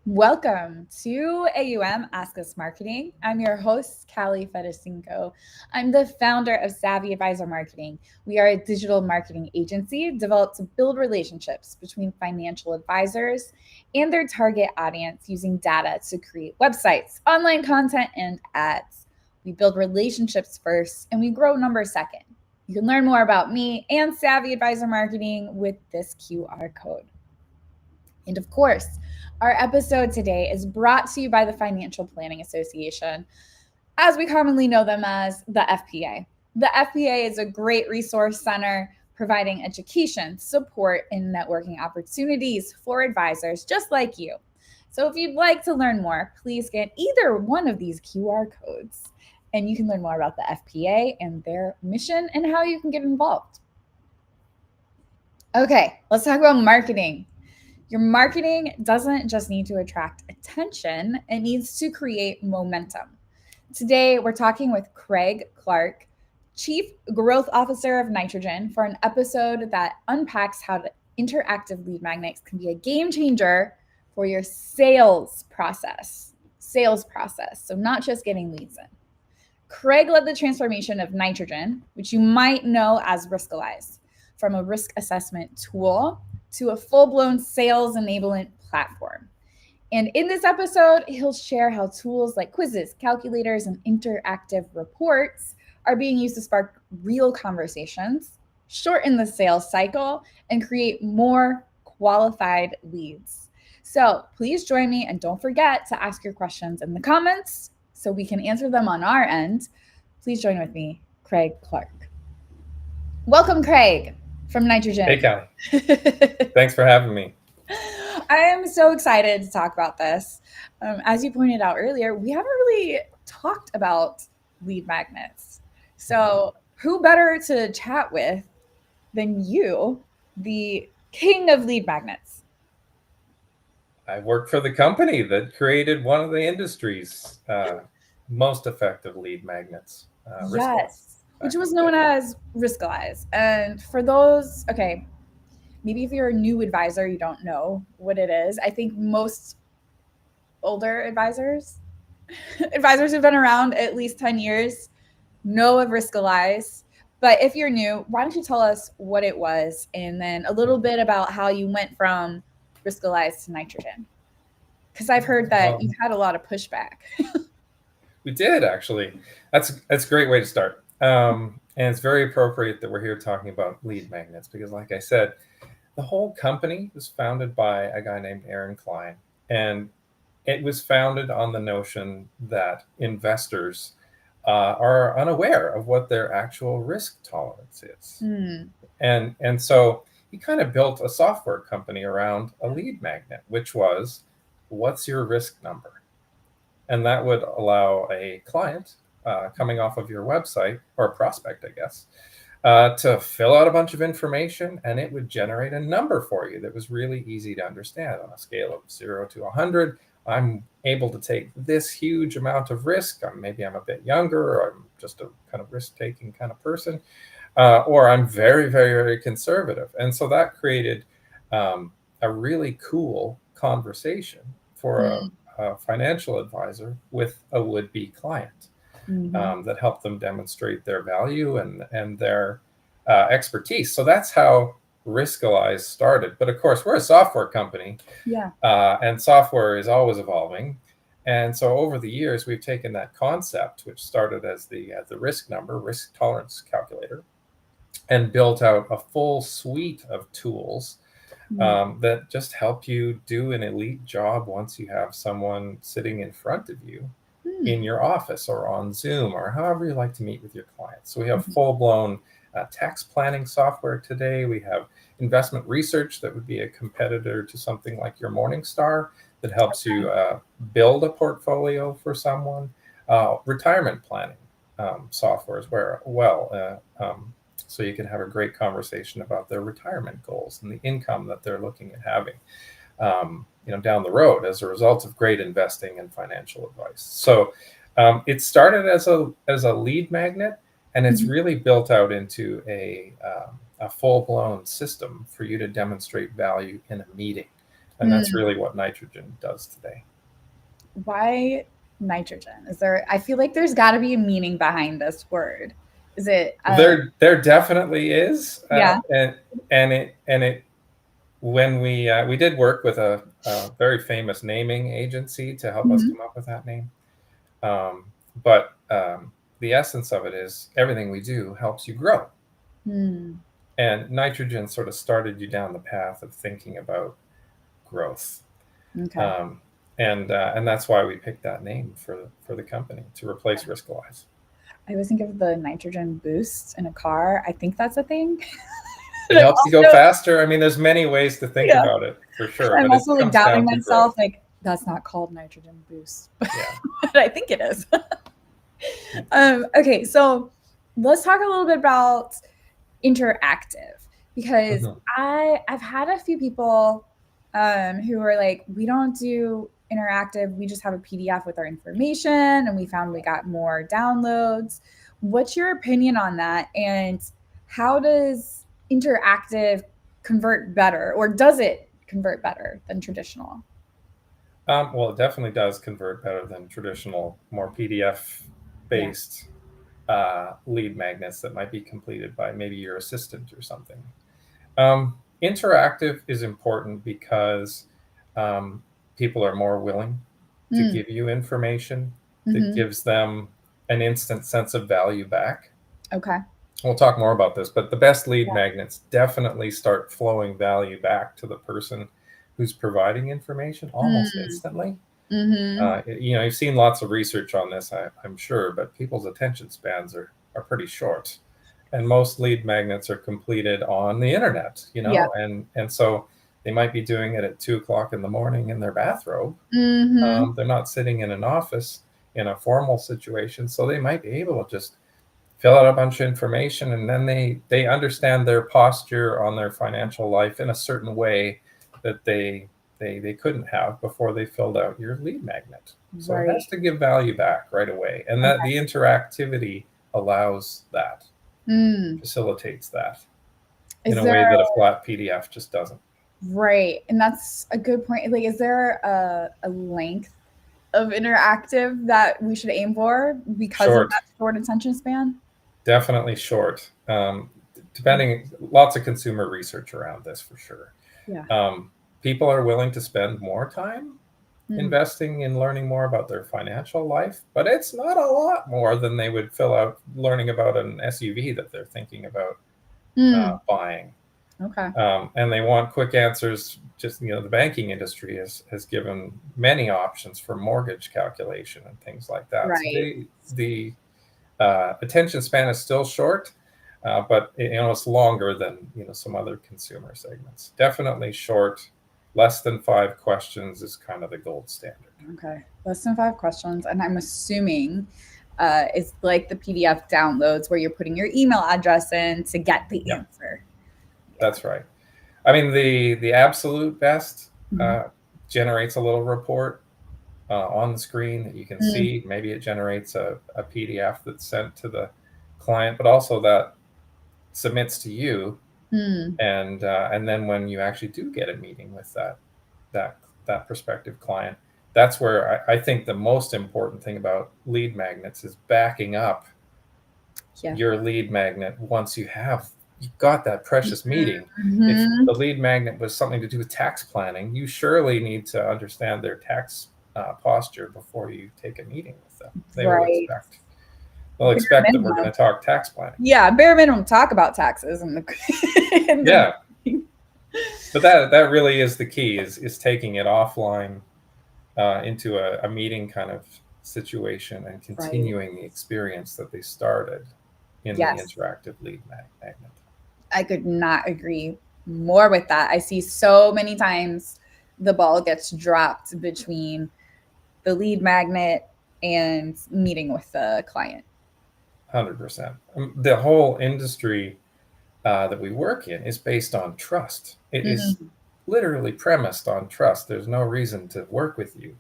Welcome to A.U.M. Ask Us Marketing. I'm your host, Callie Fedesinko. I'm the founder of Savvy Advisor Marketing. We are a digital marketing agency developed to build relationships between financial advisors and their target audience using data to create websites, online content, and ads. We build relationships first and we grow numbers second. You can learn more about me and Savvy Advisor Marketing with this QR code. And of course, our episode today is brought to you by the Financial Planning Association, as we commonly know them as the FPA. The FPA is a great resource center providing education, support, and networking opportunities for advisors just like you. So if you'd like to learn more, please scan either one of these QR codes and you can learn more about the FPA and their mission and how you can get involved. Okay, let's talk about marketing. Your marketing doesn't just need to attract attention, it needs to create momentum. Today, we're talking with Craig Clark, Chief Growth Officer of Nitrogen, for an episode that unpacks how the interactive lead magnets can be a game changer for your sales process. So not just getting leads in. Craig led the transformation of Nitrogen, which you might know as Riskalyze, from a risk assessment tool to a full-blown sales enablement platform. And in this episode, he'll share how tools like quizzes, calculators, and interactive reports are being used to spark real conversations, shorten the sales cycle, and create more qualified leads. So please join me and don't forget to ask your questions in the comments so we can answer them on our end. Please join with me, Craig Clark. Welcome, Craig, from Nitrogen. Hey, Callie. Thanks for having me. I am so excited to talk about this. As you pointed out earlier, we haven't really talked about lead magnets. So, who better to chat with than you, the king of lead magnets? I work for the company that created one of the industry's most effective lead magnets, Riskalyze. Yes, which was known as Riskalyze. And for those, okay, maybe if you're a new advisor, you don't know what it is. I think most older advisors who've been around at least 10 years know of Riskalyze. But if you're new, why don't you tell us what it was and then a little bit about how you went from Riskalyze to Nitrogen? Because I've heard that you've had a lot of pushback. We did, actually. That's a great way to start. And it's very appropriate that we're here talking about lead magnets because, like I said, the whole company was founded by a guy named Aaron Klein. And it was founded on the notion that investors are unaware of what their actual risk tolerance is. And so he kind of built a software company around a lead magnet, which was, what's your risk number? And that would allow a client coming off of your website, or a prospect, I guess, to fill out a bunch of information, and it would generate a number for you that was really easy to understand. On a scale of 0 to 100, I'm able to take this huge amount of risk. Maybe I'm a bit younger, or I'm just a kind of risk-taking kind of person, or I'm very, very, very conservative. And so that created a really cool conversation for a financial advisor with a would-be client. That helped them demonstrate their value and their expertise. So that's how Riskalyze started. But of course, we're a software company, and software is always evolving. And so over the years, we've taken that concept, which started as the risk number, risk tolerance calculator, and built out a full suite of tools that just help you do an elite job once you have someone sitting in front of you in your office or on Zoom or however you like to meet with your clients. So we have full-blown tax planning software today. We have investment research that would be a competitor to something like your Morningstar that helps you build a portfolio for someone. Retirement planning software as well. So you can have a great conversation about their retirement goals and the income that they're looking at having down the road as a result of great investing and financial advice. So it started as a lead magnet, and it's really built out into a full-blown system for you to demonstrate value in a meeting. And that's really what nitrogen does today. Why nitrogen? I feel like there's got to be a meaning behind this word. Is it, There definitely is. yeah. And it when we did work with a very famous naming agency to help us Mhm. come up with that name. But the essence of it is everything we do helps you grow. Hmm. And nitrogen sort of started you down the path of thinking about growth. Okay. Um, and that's why we picked that name for the company, to replace Riskalyze. I always think of the nitrogen boost in a car. I think that's a thing. It And I'm helps you go also, faster. I mean, there's many ways to think yeah, about it, for sure, I'm but it also like comes doubting down to growth. myself. Like that's not called nitrogen boost, but Yeah. I think it is. Okay, so let's talk a little bit about interactive because Mhm. I've had a few people who are like, we don't do interactive, we just have a PDF with our information, and we found we got more downloads. What's your opinion on that? And how does interactive convert better, or does it convert better than traditional? Well, it definitely does convert better than traditional, more PDF Yeah. based lead magnets that might be completed by maybe your assistant or something. Interactive is important because um, people are more willing to Mm. give you information that Mm-hmm. gives them an instant sense of value back. Okay. We'll talk more about this, but the best lead Yeah. magnets definitely start flowing value back to the person who's providing information almost Mm. instantly. Mm-hmm. You've seen lots of research on this, I'm sure, but people's attention spans are pretty short, and most lead magnets are completed on the internet, Yeah. and so they might be doing it at 2 o'clock in the morning in their bathrobe. Mm-hmm. They're not sitting in an office in a formal situation, so they might be able to just fill out a bunch of information, and then they understand their posture on their financial life in a certain way that they couldn't have before they filled out your lead magnet. So it Right. has to give value back right away, and that Okay. the interactivity allows that, Mm. facilitates that in Is a there way that a flat PDF just doesn't. right? And that's a good point. Like, is there a length of interactive that we should aim for because of Short, that short attention span? definitely short. Depending, lots of consumer research around this for sure. Yeah. People are willing to spend more time Mm. investing in learning more about their financial life, but it's not a lot more than they would fill out learning about an SUV that they're thinking about Mm. buying. Okay. And they want quick answers. Just, the banking industry has given many options for mortgage calculation and things like that. So Right. the attention span is still short, but it's longer than some other consumer segments. Definitely short. Less than 5 questions is kind of the gold standard. Okay. Less than 5 questions, and I'm assuming it's like the PDF downloads where you're putting your email address in to get the Yeah, answer. Yeah. that's right. I mean, the absolute best Mhm. generates a little report on the screen that you can Mm. see. Maybe it generates a PDF that's sent to the client, but also that submits to you. Mm. And then when you actually do get a meeting with that that prospective client, that's where I think the most important thing about lead magnets is backing up Yeah. your lead magnet once you've got that precious meeting. If Mm-hmm. the lead magnet was something to do with tax planning, you surely need to understand their tax posture before you take a meeting with them. They will Right. expect Bare that we're going minimum. to talk tax planning. Yeah, bare minimum talk about taxes in the in the Yeah, but that really is the key, is taking it offline into a meeting kind of situation and right. continuing the experience that they started in the Yes. interactive lead magnet. I could not agree more with that. I see so many times the ball gets dropped between the lead magnet and meeting with the client. 100%. The whole industry that we work in is based on trust. It is Mm. literally premised on trust. There's no reason to work with you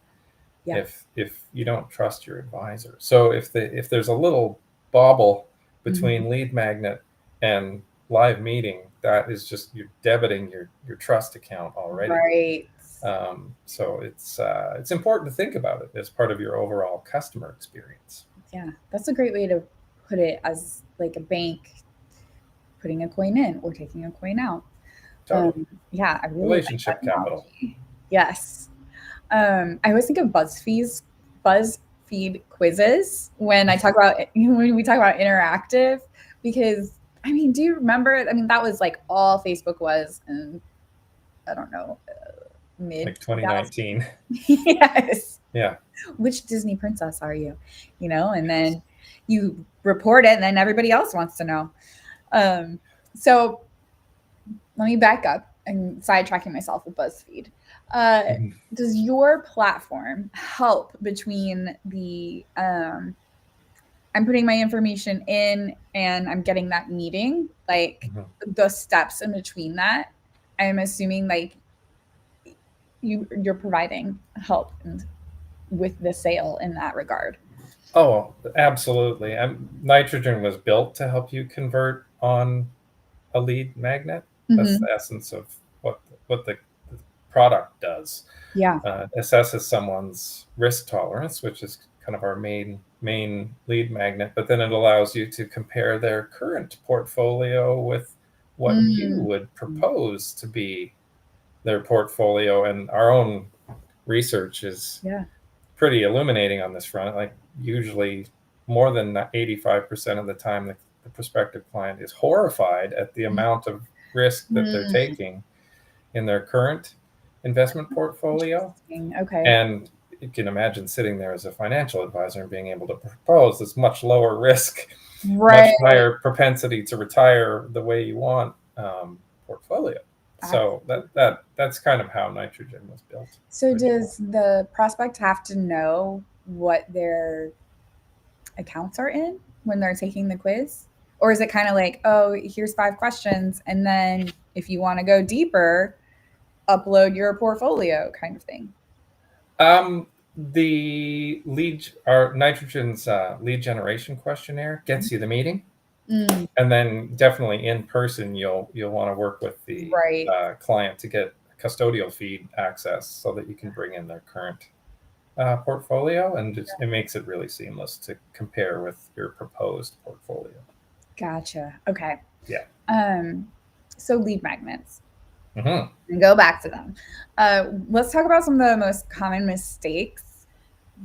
Yeah. if you don't trust your advisor. So if there's a little bobble Mhm. between lead magnet and live meeting, that is just, you're debiting your trust account already. Right. So it's important to think about it as part of your overall customer experience. Yeah, that's a great way to put it, as like a bank putting a coin in or taking a coin out. Totally. Yeah, I really like that Relationship capital. analogy. Yes. I always think of BuzzFeed quizzes when I talk about when we talk about interactive, because I mean, do you remember? I mean, that was like all Facebook was, and I don't know, mid Like 2000s. 2019. Yes. Yeah. Which Disney princess are you? And then you report it, and then everybody else wants to know. So let me back up and sidetracking myself with BuzzFeed. Mhm. Does your platform help between the I'm putting my information in and I'm getting that meeting, like Mhm. the steps in between that? I'm assuming like you're providing help and with the sale in that regard. Oh, absolutely. Nitrogen was built to help you convert on a lead magnet. That's Mm-hmm. the essence of what the product does. Yeah. Assesses someone's risk tolerance, which is kind of our main lead magnet, but then it allows you to compare their current portfolio with what you Mm. would propose to be their portfolio. And our own research is Yeah. pretty illuminating on this front. Like usually more than 85% of the time, the prospective client is horrified at the amount of risk that they're Mm. taking in their current investment portfolio. Interesting. Okay. And you can imagine sitting there as a financial advisor and being able to propose this much lower risk, much Right. higher propensity to retire the way you want portfolio. So that's kind of how Nitrogen was built. So originally. does the prospect have to know what their accounts are in when they're taking the quiz? Or is it kind of like, oh, here's 5 questions, and then if you want to go deeper, upload your portfolio kind of thing? Um, the Nitrogen's lead generation questionnaire gets you the meeting, Mm, and then definitely in person you'll want to work with the right. client to get custodial feed access so that you can bring in their current portfolio, and it makes it really seamless to compare with your proposed portfolio. Gotcha. Okay. Yeah. So lead magnets. Mm-hmm. And go back to them. Let's talk about some of the most common mistakes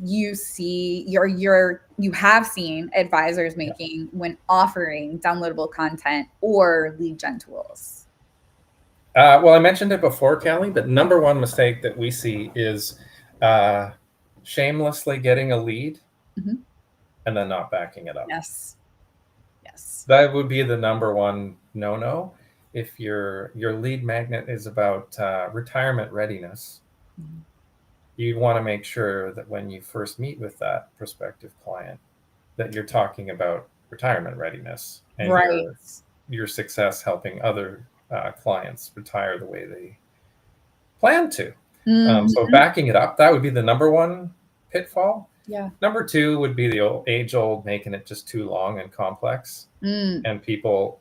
you see you have seen advisors making when offering downloadable content or lead gen tools. Well, I mentioned it before, Kelly, but number one mistake that we see is shamelessly getting a lead Mm-hmm. and then not backing it up. Yes. Yes. That would be the number one no-no. If your lead magnet is about retirement readiness, Mm-hmm. you want to make sure that when you first meet with that prospective client, that you're talking about retirement readiness and Right. your success helping other clients retire the way they plan to. So Mm-hmm. backing it up, that would be the number one pitfall. Yeah. Number two would be the age-old making it just too long and complex, Mm. and people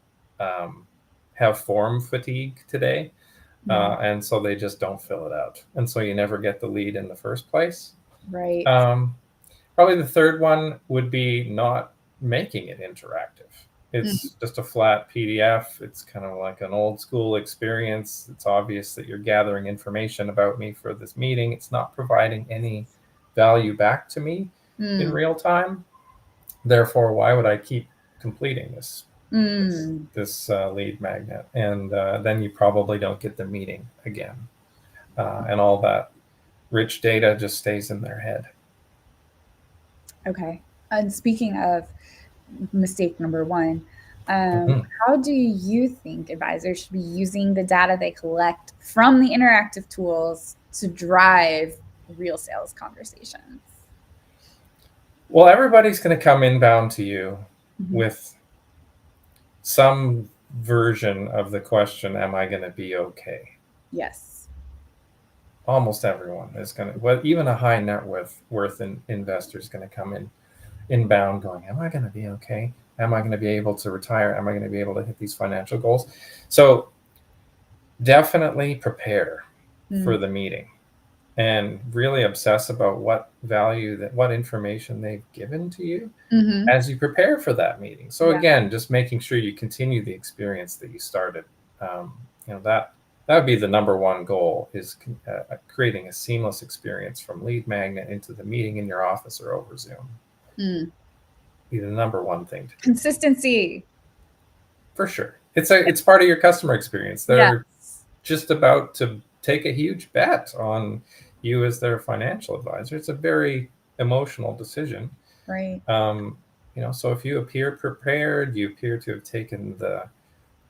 have form fatigue today, and so they just don't fill it out, and so you never get the lead in the first place. Right. Probably the third one would be not making it interactive. It's just a flat PDF. It's kind of like an old school experience. It's obvious that you're gathering information about me for this meeting. It's not providing any value back to me in real time. Therefore, why would I keep completing this lead magnet? And then you probably don't get the meeting again. And all that rich data just stays in their head. Okay. And speaking of mistake number one, Mm-hmm. how do you think advisors should be using the data they collect from the interactive tools to drive real sales conversations? Well, everybody's going to come inbound to you Mm-hmm. with some version of the question, am I going to be okay? Yes. Almost everyone is going to, well, even a high net worth investor is going to come inbound going, am I going to be okay? Am I going to be able to retire? Am I going to be able to hit these financial goals? So definitely prepare for the meeting. and really obsess about what information they've given to you Mm-hmm. as you prepare for that meeting. So Yeah. again, just making sure you continue the experience that you started. That would be the number one goal, is creating a seamless experience from lead magnet into the meeting in your office or over Zoom. Mm. Be the number one thing to do. Consistency. For sure. It's part of your customer experience. Yes. They're just about to take a huge bet on you as their financial advisor. It's a very emotional decision. Right. So if you appear prepared, you appear to have taken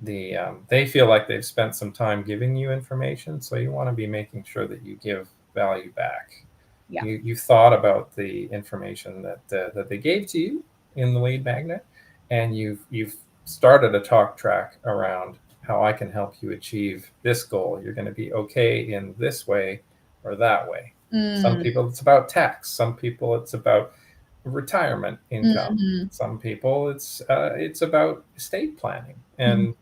they feel like they've spent some time giving you information, so you want to be making sure that you give value back. Yeah. You thought about the information that they gave to you in the lead magnet, and you've started a talk track around how I can help you achieve this goal. You're going to be okay in this way or that way. Some people it's about tax. Some people it's about retirement income. Mm-hmm. Some people it's about estate planning and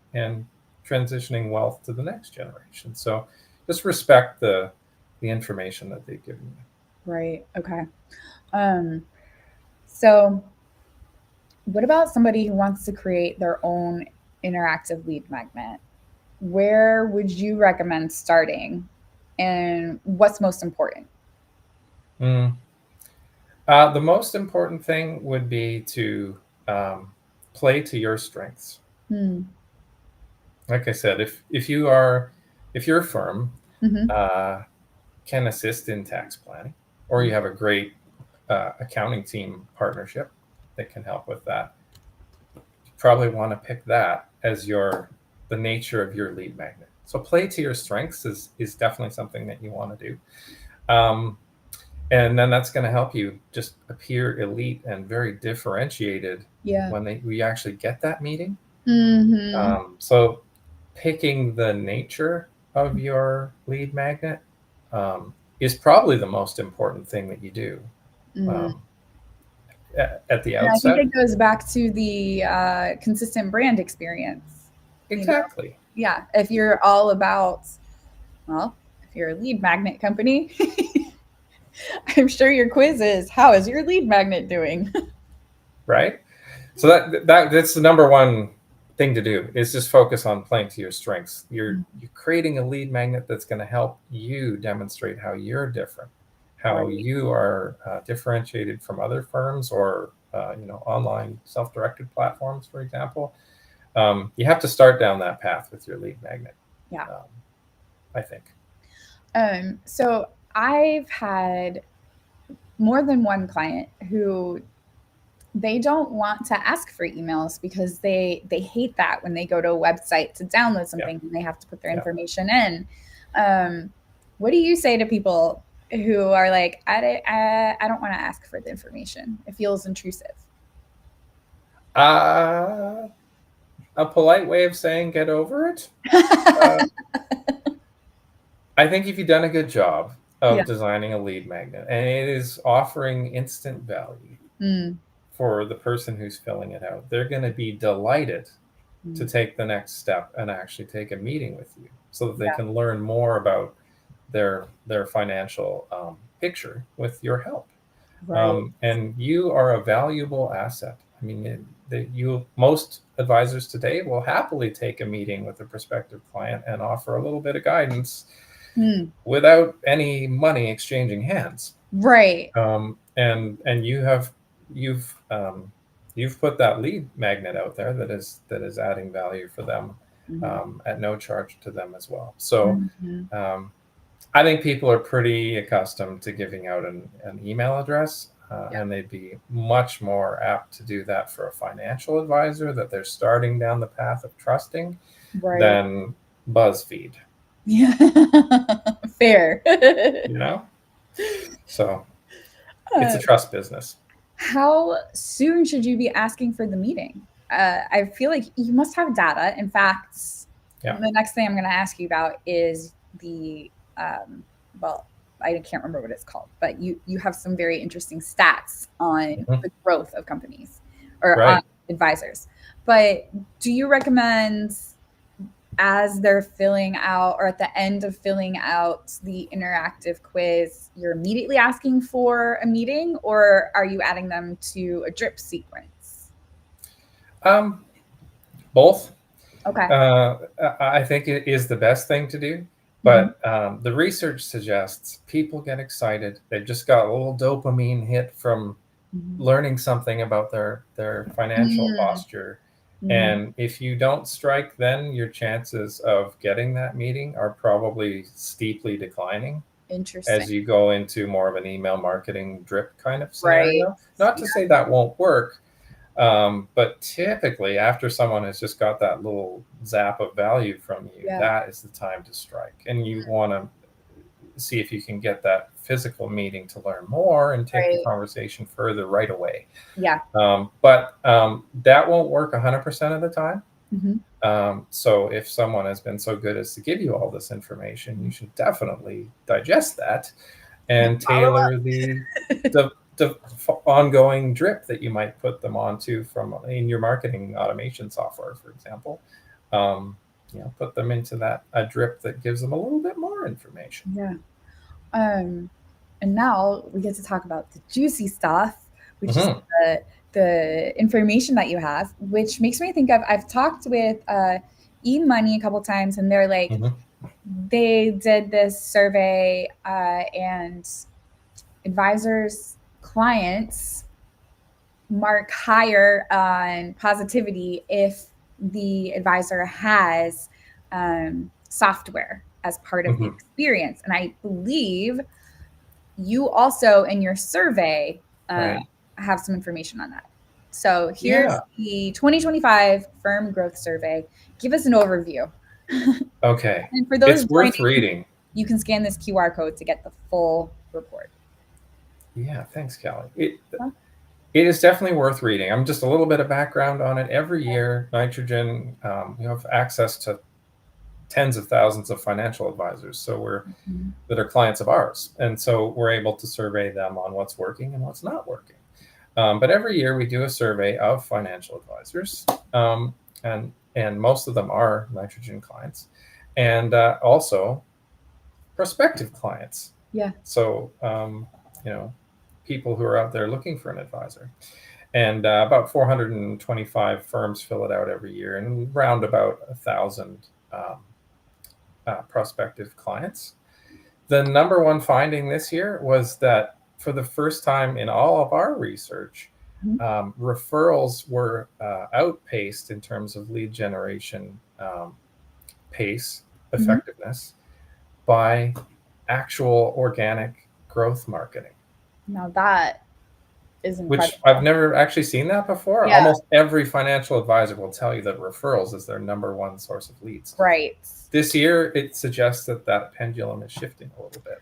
transitioning wealth to the next generation. So just respect the information that they've given you. Right. Okay. So what about somebody who wants to create their own interactive lead magnet? Where would you recommend starting, and what's most important? Mm. The most important thing would be to play to your strengths. Hmm. Like I said, if your firm Mm-hmm. uh, can assist in tax planning, or you have a great accounting team partnership that can help with that, you probably want to pick that as the nature of your lead magnet. So play to your strengths is definitely something that you want to do. And then that's going to help you just appear elite and very differentiated Yeah. when we actually get that meeting. Mm-hmm. So picking the nature of your lead magnet is probably the most important thing that you do Mm-hmm. um, at the And I think outset. it goes back to the consistent brand experience. You know, Exactly. yeah. If you're all about, well, if you're a lead magnet company, I'm sure your quiz is, how is your lead magnet doing? Right. So that's the number one thing to do, is just focus on playing to your strengths. You're creating a lead magnet that's going to help you demonstrate how you're different, how Right. you are differentiated from other firms or online self-directed platforms, for example. You have to start down that path with your lead magnet. Yeah. I think. So I've had more than one client who they don't want to ask for emails because they hate that when they go to a website to download something and they have to put their information in. What do you say to people who are like, I don't want to ask for the information, it feels intrusive? A polite way of saying get over it. I think if you've done a good job Yeah. of designing a lead magnet and it is offering instant value for the person who's filling it out, they're going to be delighted to take the next step and actually take a meeting with you so that they can learn more about their financial picture with your help. Right. And you are a valuable asset. I mean, most advisors today will happily take a meeting with a prospective client and offer a little bit of guidance without any money exchanging hands. Right. And you've put that lead magnet out there that is adding value for them at no charge to them as well. So I think people are pretty accustomed to giving out an email address, and they'd be much more apt to do that for a financial advisor that they're starting down the path of trusting than BuzzFeed. Yeah. Fair. So it's a trust business. How soon should you be asking for the meeting? I feel like you must have data. In fact, the next thing I'm going to ask you about is the, well, I can't remember what it's called, but you have some very interesting stats on the growth of companies or on advisors. But do you recommend as they're filling out, or at the end of filling out the interactive quiz, you're immediately asking for a meeting, or are you adding them to a drip sequence? Um, Both. Okay. I think it is the best thing to do, Mm-hmm. but the research suggests people get excited. They've just got a little dopamine hit from learning something about their financial posture. Mm-hmm. And if you don't strike, then your chances of getting that meeting are probably steeply declining Interesting. as you go into more of an email marketing drip kind of Right. scenario. Not Yeah. to say that won't work, but typically, after someone has just got that little zap of value from you, Yeah. that is the time to strike. And you want to see if you can get that physical meeting to learn more and take the Right. conversation further right away. Yeah. But that won't work 100% of the time. Mm-hmm. So if someone has been so good as to give you all this information, you should definitely digest that and Follow up. tailor the ongoing drip that you might put them onto from in your marketing automation software, for example. Um, put them into that a drip that gives them a little bit more information. Yeah. Um, and now we get to talk about the juicy stuff, which is Mm-hmm. the information that you have, which makes me think of, I've talked with E-Money a couple times, and they're like, Mm-hmm. they did this survey, and advisors, clients mark higher on positivity if the advisor has software as part of the Mm-hmm. experience. And I believe you also in your survey Right. have some information on that. So here's Yeah. the 2025 Firm Growth Survey. Give us an overview. Okay. And for those It's worth joining, reading. you can scan this QR code to get the full report. Yeah. Thanks, Kelly. It is definitely worth reading. I'm just a little bit of background on it. Every year, Nitrogen, you have access to tens of thousands of financial advisors. So Mhm. that are clients of ours. And so we're able to survey them on what's working and what's not working. But every year we do a survey of financial advisors, and most of them are Nitrogen clients, and also prospective clients. Yeah. So people who are out there looking for an advisor, and about 425 firms fill it out every year, and round about 1,000 prospective clients. The number one finding this year was that for the first time in all of our research, Mhm. referrals were outpaced in terms of lead generation pace, Mhm. effectiveness, by actual organic growth marketing, Now that is which I've incredible. never actually seen that before. Yeah. Almost every financial advisor will tell you that referrals is their number one source of leads. Right. This year, it suggests that that pendulum is shifting a little bit.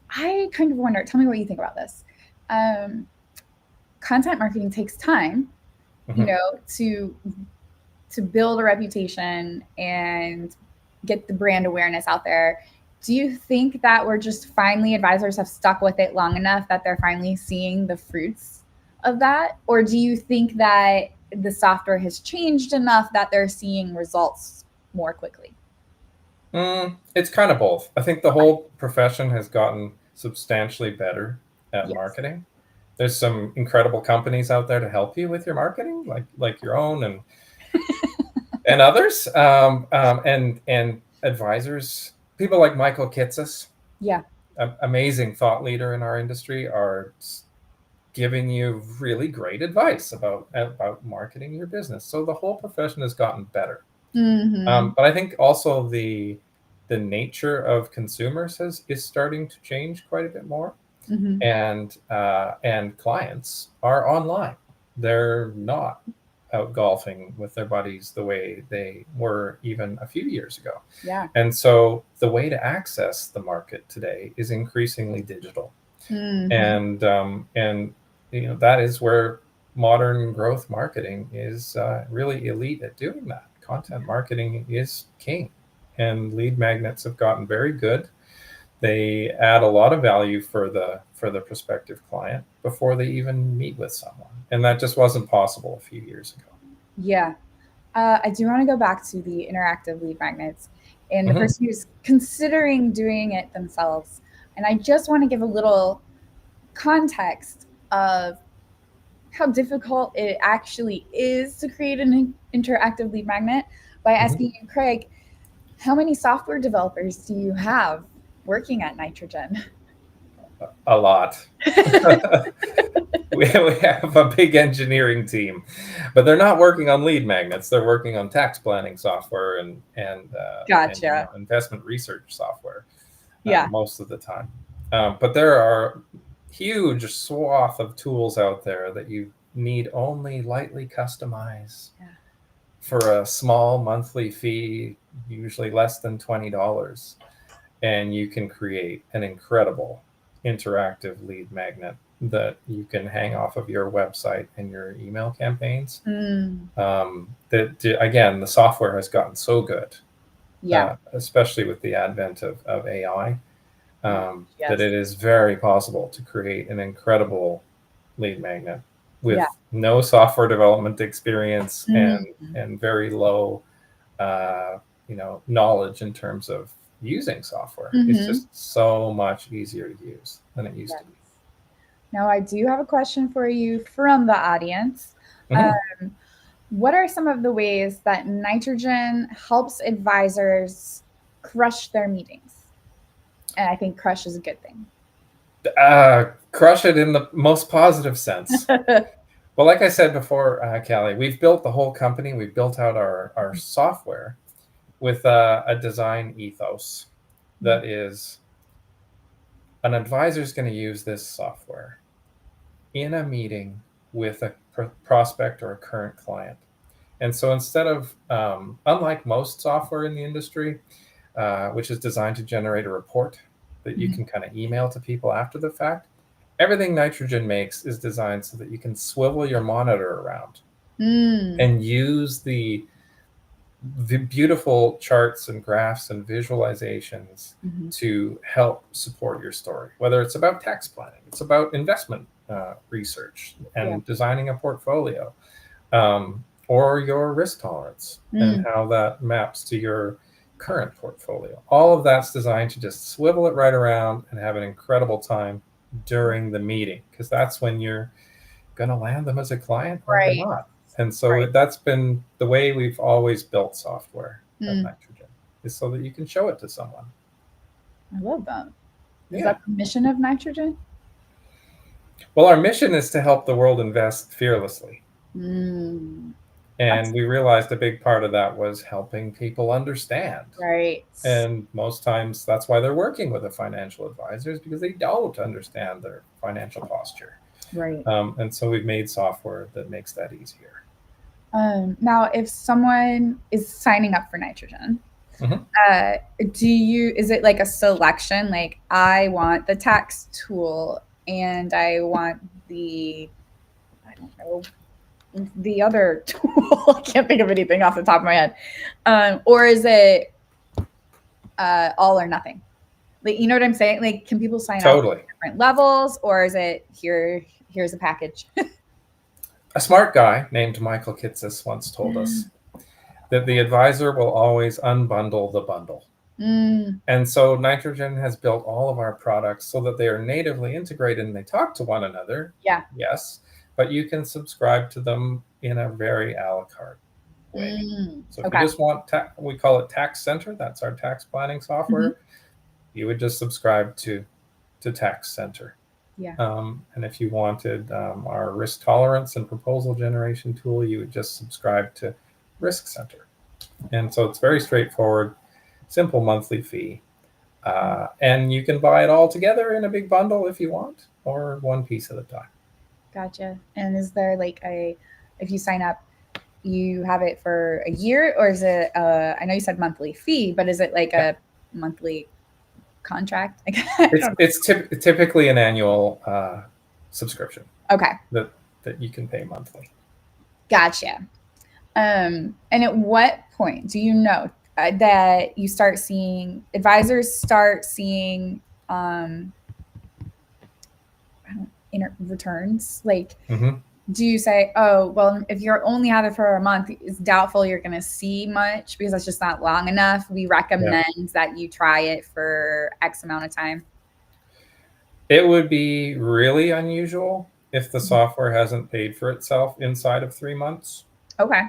I kind of wonder, tell me what you think about this. Um, Content marketing takes time, you Mm-hmm. know, to build a reputation and get the brand awareness out there. Do you think that we're just finally, advisors have stuck with it long enough that they're finally seeing the fruits of that? Or do you think that the software has changed enough that they're seeing results more quickly? It's kind of both. I think the whole profession has gotten substantially better at Yes. marketing. There's some incredible companies out there to help you with your marketing, like your own and others, and advisors. People like Michael Kitces, Yeah. amazing thought leader in our industry, are giving you really great advice about marketing your business. So the whole profession has gotten better. Mm-hmm. But I think also the nature of consumers is starting to change quite a bit more, Mm-hmm. and clients are online. They're not out golfing with their buddies the way they were even a few years ago. Yeah. And so the way to access the market today is increasingly digital, Mm-hmm. and that is where modern growth marketing is really elite at doing that. Content marketing is king, and lead magnets have gotten very good. They add a lot of value for the prospective client before they even meet with someone, and that just wasn't possible a few years ago. Yeah. I do want to go back to the interactive lead magnets and the Mm-hmm. person who's considering doing it themselves. And I just want to give a little context of how difficult it actually is to create an interactive lead magnet by Mm-hmm. asking you, Craig, how many software developers do you have working at Nitrogen? A lot. We have a big engineering team, but they're not working on lead magnets. They're working on tax planning software and Gotcha. investment research software Yeah. most of the time. But there are huge swath of tools out there that you need only lightly customize Yeah. for a small monthly fee, usually less than $20, and you can create an incredible interactive lead magnet that you can hang off of your website and your email campaigns. Mm, That again, the software has gotten so good, yeah. especially with the advent of AI, that Yes. it is very possible to create an incredible lead magnet with Yeah. no software development experience Mm, and very low uh, knowledge in terms of using software. It's mm-hmm. just so much easier to use than it used Yes. to be. Now, I do have a question for you from the audience. Mm-hmm. Um, what are some of the ways that Nitrogen helps advisors crush their meetings? And I think crush is a good thing. Crush it in the most positive sense. Well, like I said before, Callie, we've built the whole company. We've built out our software with a design ethos that is an advisor is going to use this software in a meeting with a prospect or a current client. And so instead of, unlike most software in the industry, which is designed to generate a report that you can kind of email to people after the fact, everything Nitrogen makes is designed so that you can swivel your monitor around and use the beautiful charts and graphs and visualizations to help support your story, whether it's about tax planning, it's about investment research and designing a portfolio, or your risk tolerance and how that maps to your current portfolio. All of that's designed to just swivel it right around and have an incredible time during the meeting, because that's when you're going to land them as a client or you're Right. not. And so that's been the way we've always built software at Nitrogen, is so that you can show it to someone. I love that. Is Yeah. that the mission of Nitrogen? Well, our mission is to help the world invest fearlessly. And we realized a big part of that was helping people understand. Right. And most times that's why they're working with a financial advisor, is because they don't understand their financial posture. Right. And so we've made software that makes that easier. Now, if someone is signing up for Nitrogen, is it like a selection? Like, I want the tax tool and I want I don't know, the other tool. I can't think of anything off the top of my head. Or is it all or nothing? Like, you know what I'm saying? Like, can people sign up at different levels, or is it here's a package? A smart guy named Michael Kitsis once told us that the advisor will always unbundle the bundle. And so Nitrogen has built all of our products so that they are natively integrated and they talk to one another. Yeah. Yes. But you can subscribe to them in a very a la carte way. So if you just want, we call it Tax Center. That's our tax planning software. You would just subscribe to Tax Center. Yeah. And if you wanted our risk tolerance and proposal generation tool, you would just subscribe to Risk Center. And so it's very straightforward, simple monthly fee. And you can buy it all together in a big bundle if you want, or one piece at a time. Gotcha. And is there like if you sign up, you have it for a year, or is it, I know you said monthly fee, but is it like a monthly contract? It's typically an annual subscription. Okay. That you can pay monthly. Gotcha. And at what point do you know that you start seeing advisors start seeing returns? Like, do you say, oh, well, if you're only have it for a month, it's doubtful you're going to see much because that's just not long enough. We recommend that you try it for X amount of time. It would be really unusual if the software hasn't paid for itself inside of 3 months. Okay.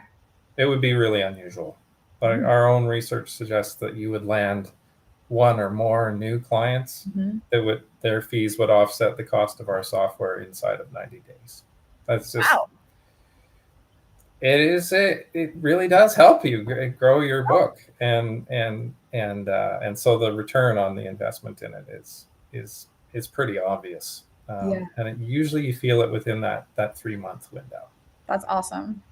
It would be really unusual. But our own research suggests that you would land one or more new clients that their fees would offset the cost of our software inside of 90 days. That's just Wow. It really does help you grow your book, and so the return on the investment in it is pretty obvious. And usually you feel it within that 3-month window. That's awesome.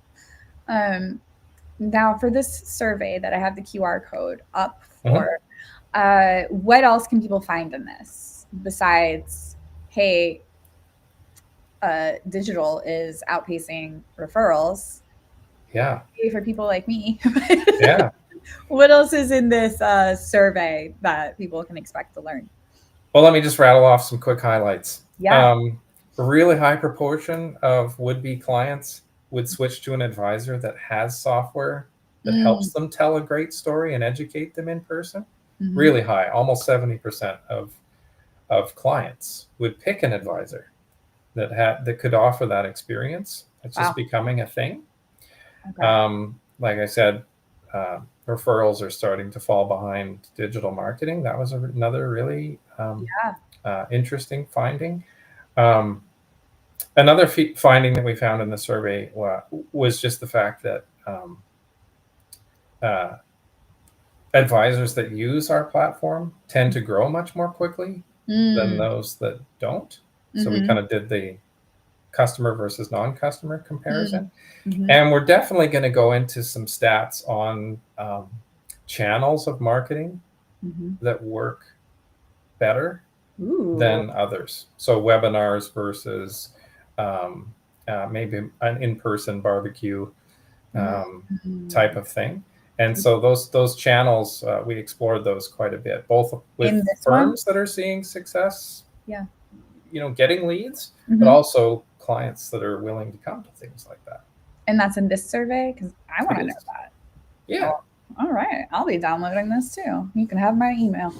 Now for this survey that I have the QR code up for, what else can people find in this besides, hey, digital is outpacing referrals? Yeah. For people like me. Yeah. What else is in this survey that people can expect to learn? Well, let me just rattle off some quick highlights. Yeah. A really high proportion of would-be clients would switch to an advisor that has software that helps them tell a great story and educate them in person. Really high, almost 70% of clients would pick an advisor that could offer that experience. It's just becoming a thing. Okay. Like I said, referrals are starting to fall behind digital marketing. That was another really interesting finding. Another finding that we found in the survey was just the fact that advisors that use our platform tend to grow much more quickly than those that don't. So we kind of did the customer versus non-customer comparison. And we're definitely going to go into some stats on channels of marketing that work better than others. So webinars versus maybe an in-person barbecue type of thing. And so those channels, we explored those quite a bit, both with firms that are seeing success, getting leads, but also clients that are willing to come to things like that. And that's in this survey? Because I want to know that. Yeah. Oh, all right. I'll be downloading this too. You can have my email.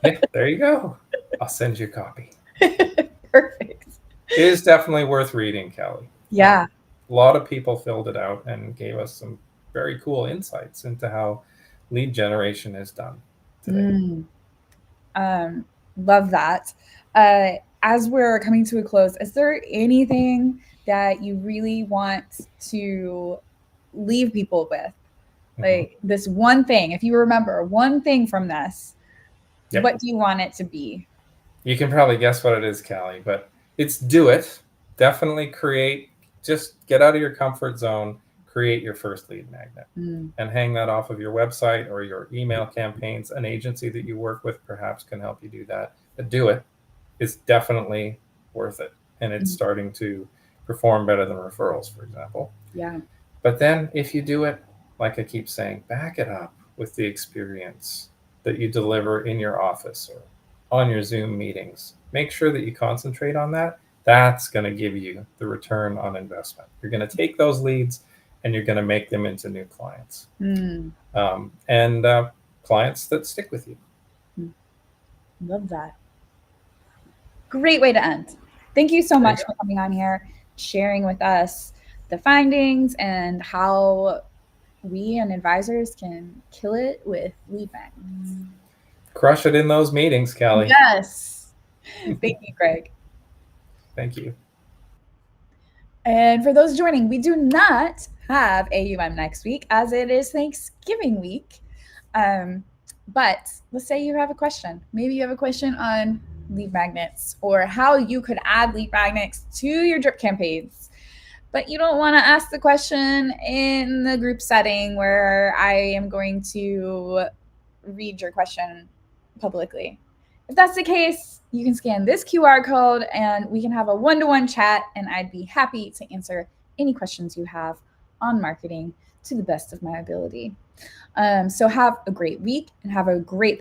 Yeah, there you go. I'll send you a copy. Perfect. It is definitely worth reading, Kelly. Yeah. A lot of people filled it out and gave us some very cool insights into how lead generation is done today. Love that. As we're coming to a close, is there anything that you really want to leave people with? Like this one thing, if you remember one thing from this, what do you want it to be? You can probably guess what it is, Callie, but it's do it. Definitely just get out of your comfort zone, create your first lead magnet and hang that off of your website or your email campaigns. An agency that you work with perhaps can help you do that, but do it. It's definitely worth it. And it's starting to perform better than referrals, for example. Yeah. But then if you do it, like I keep saying, back it up with the experience that you deliver in your office or on your Zoom meetings. Make sure that you concentrate on that. That's going to give you the return on investment. You're going to take those leads and you're going to make them into new clients. And clients that stick with you. Love that. Great way to end. Thank you so much for coming on here, sharing with us the findings and how we and advisors can kill it with lead magnets. Crush it in those meetings, Callie. Yes. Thank you, Greg. Thank you. And for those joining, we do not have A.U.M next week as it is Thanksgiving week. But let's say you have a question. Maybe you have a question on lead magnets or how you could add lead magnets to your drip campaigns. But you don't want to ask the question in the group setting where I am going to read your question publicly. If that's the case, you can scan this QR code and we can have a one-to-one chat and I'd be happy to answer any questions you have on marketing to the best of my ability. So have a great week and have a great